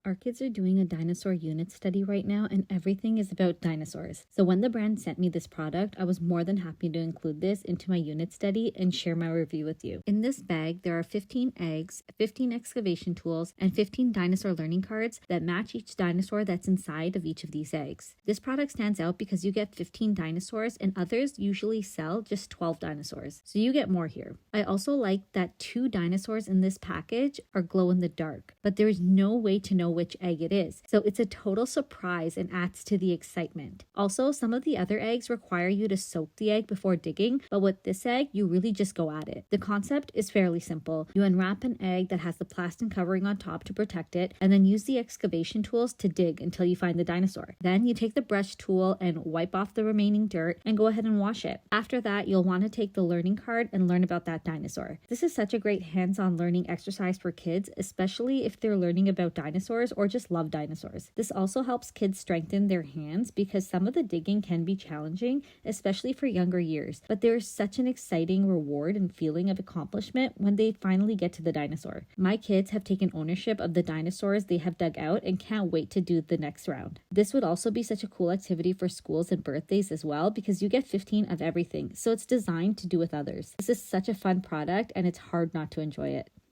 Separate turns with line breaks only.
Our kids are doing a dinosaur unit study right now, and everything is about dinosaurs. So when the brand sent me this product, I was more than happy to include this into my unit study and share my review with you. In this bag, there are 15 eggs, 15 excavation tools, and 15 dinosaur learning cards that match each dinosaur that's inside of each of these eggs. This product stands out because you get 15 dinosaurs and others usually sell just 12 dinosaurs. So you get more here. I also like that 2 dinosaurs in this package are glow in the dark, but there is no way to know which egg it is. So it's a total surprise and adds to the excitement. Also, some of the other eggs require you to soak the egg before digging, but with this egg, you really just go at it. The concept is fairly simple. You unwrap an egg that has the plastic covering on top to protect it, and then use the excavation tools to dig until you find the dinosaur. Then you take the brush tool and wipe off the remaining dirt and go ahead and wash it. After that, you'll want to take the learning card and learn about that dinosaur. This is such a great hands-on learning exercise for kids, especially if they're learning about dinosaurs or just love dinosaurs. This also helps kids strengthen their hands because some of the digging can be challenging, especially for younger years, but there's such an exciting reward and feeling of accomplishment when they finally get to the dinosaur. My kids have taken ownership of the dinosaurs they have dug out and can't wait to do the next round. This would also be such a cool activity for schools and birthdays as well because you get 15 of everything, so it's designed to do with others. This is such a fun product and it's hard not to enjoy it.